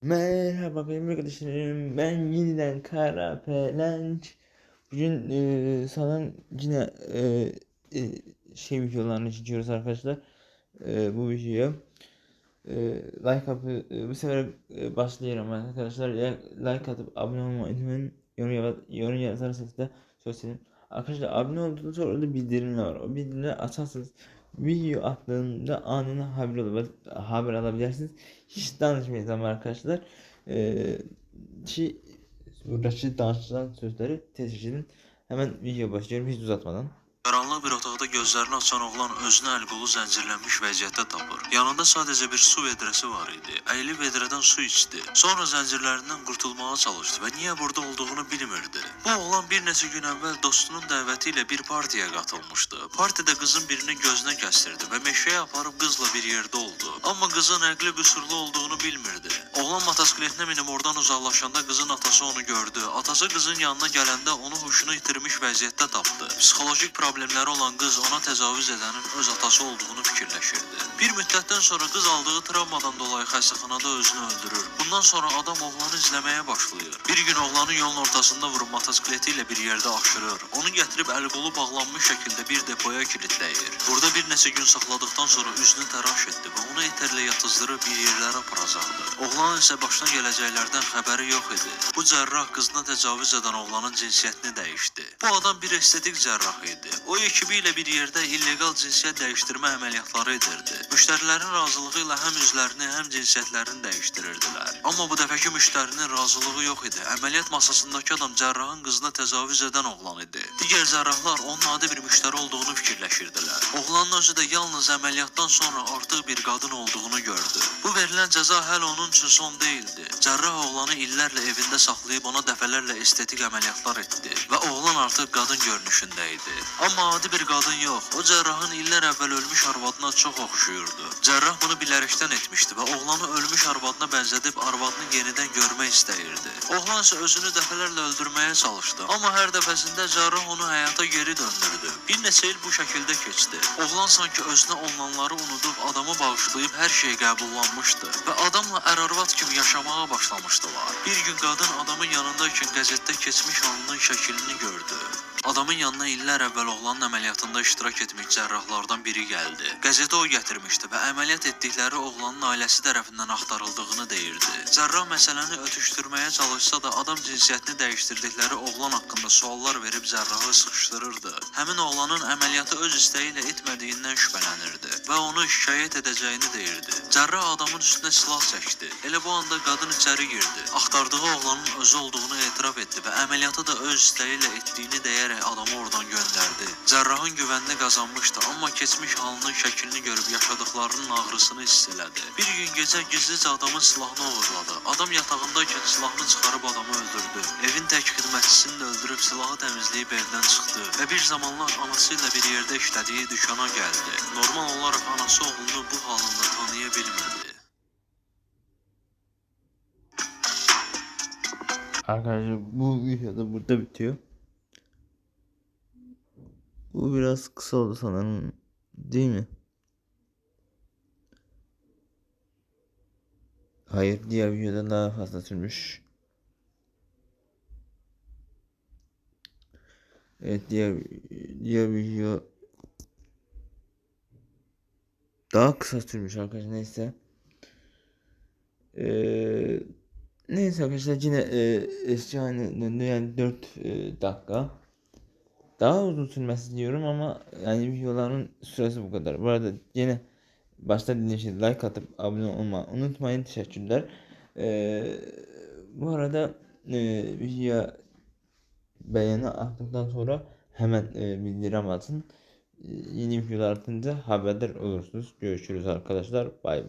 Merhaba benim arkadaşlarım. Ben yeniden Kara Pelenç. Bugün sana yine videolarını çekiyoruz arkadaşlar. Bu videoya like atıp bu sefer başlayalım arkadaşlar. Like atıp abone olmayı unutmayın. Yorum yazarsanız da çok sevinirim. Arkadaşlar abone olduktan sonra da bildirimler var. O bildirimleri açarsanız video attığımda anında haber alabilirsiniz. Hiç danışmayacağım arkadaşlar. Ki buradaki danışılan sözleri test edin. Hemen video başlıyorum hiç uzatmadan. Qaranlıq bir otaqda gözlərini açan oğlan özünü əl-qolu zəncirlənmiş vəziyyətdə tapır. Yanında sadəcə bir su vedrəsi var idi. Əyilib vedrədən su içdi. Sonra zəncirlərindən qurtulmağa çalışdı və niyə burada olduğunu bilmirdi. Bu oğlan bir neçə gün əvvəl dostunun dəvəti ilə bir partiyaya qatılmışdı. Partidə qızın birinin gözünə kəstirdi və meşəyə aparıb qızla bir yerdə oldu. Amma qızın əqli qüsurlu olduğunu bilmirdi. Oğlan motosikletinə minib oradan uzaqlaşanda qızın atası onu gördü. Atası qızın yanına gələndə onu huşunu itirmiş vəziyyətdə tapdı. Psixolojik problemləri olan qız ona təcavüz edənin öz atası olduğunu fikirləşirdi. Bir müddətdən sonra qız aldığı travmadan dolayı xəstəxanada özünü öldürür. Bundan sonra adam oğlanı izləməyə başlayır. Bir gün oğlanı yolun ortasında vurub motosikleti ilə bir yerdə aşırır. Onu gətirib əl-qolu bağlanmış şəkildə bir depoya kilitləyir. Burada bir neçə gün saxladıqdan sonra üzünü təraş etdi və onu eterlə yatızdırıb bir yerlərə aparacaqdı. Oğlanın isə başına gələcəklərdən xəbəri yox idi. Bu cərrah qızına təcavüz edən oğlanın cinsiyyətini dəyişdi. Bu adam bir estetik cərrah idi. O ekibi ilə bir yerdə illegal cinsiyyət dəyişdirmə əməliyyatları edirdi. Müştərilərin razılığı ilə həm üzlərini, həm cinsiyyətlərini dəyişdirirdilər. Amma bu dəfəki müştərinin razılığı yox idi. Əməliyyat masasındakı adam cərrahın qızına təcavüz edən oğlan idi. Digər cərrahlar onun adi bir müştəri olduğunu fikirləşirdilər. Oğlanın özü də yalnız əməliyyatdan sonra artıq bir qadın olduğunu gördü. Bu verilən cəza hələ onun üçün son değildi. Cərrah oğlanı illərlə evində saxlayıb ona dəfələrlə estetik əməliyyatlar etdi və oğlan artıq qadın görünüşündə idi. Amma adi bir qadın yox, o cərrahın illər əvvəl ölmüş arvadına çox oxşuyurdu. Cərrah bunu bilərəkdən etmişdi və oğlanı ölmüş arvadına bənzədib arvadını yenidən görmək istəyirdi. Oğlan isə özünü dəfələrlə öldürməyə çalışdı, amma hər dəfəsində cərrah onu həyata geri döndürdü. Bir neçə il bu şəkildə keçdi. Oğlan sanki özünə olunanları unudub adamı bağışlayıb hər şey qəbullanmışdı və adamla ər-arvad kimi yaşamağa başlamışdılar. Bir gün qadın adamın yanındaykən qəzetdə keçmiş halının şəklini gördü. Adamın yanına illər əvvəl oğlanın əməliyyatında iştirak etmiş cərrahlardan biri gəldi. Qəzeti o gətirmişdi və əməliyyat etdikləri oğlanın ailəsi tərəfindən axtarıldığını deyirdi. Cərrah məsələni ötüşdürməyə çalışsa da adam cinsiyyətini dəyişdirdikləri oğlan haqqında suallar verib cərrahı sıxışdırırdı. Həmin oğlanın əməliyyatı öz istəyi ilə etmədiyindən şübhələnirdi və onu şikayət edəcəyini deyirdi. Cərrah adamın üstünə silah çəkdi. Elə bu anda qadın içəri girdi. Axtardığı oğlanın özü olduğunu etiraf etdi və əməliyyatı da öz istəyi ilə etdiyini deyərək adamı oradan göndərdi. Cərrahın güvənini qazanmışdı, amma keçmiş halının şəklini görüb yaşadıklarının ağrısını hiss elədi. Bir gün gecə gizlicə adamın silahını uğurladı. Adam yatağındaykən silahını çıxarıb adamı öldürdü. Evin tək xidmətçisini də öldürüb silahı təmizləyib evdən çıxdı və bir zamanlar anası ilə bir yerdə işlədiyi dükana gəldi. Normal olaraq anası oğlunu bu halında tanıya bilmədi. Arkadaşlar bu video da burada bitiyor. Bu biraz kısa oldu sanırım, değil mi? Hayır, diğer videodan daha fazla sürmüş. Evet, diğer video daha kısa sürmüş arkadaşlar. Neyse. Neyse arkadaşlar, yine eski haline döndü, yani 4 dakika. Daha uzun sürmesi diyorum ama yani videoların süresi bu kadar. Bu arada yine başta dediğim şey, like atıp abone olmayı unutmayın. Teşekkürler. Bu arada videoya beğeni attıktan sonra hemen bildirim atın. Yeni videolar atınca haberdar olursunuz. Görüşürüz arkadaşlar. Bay bay.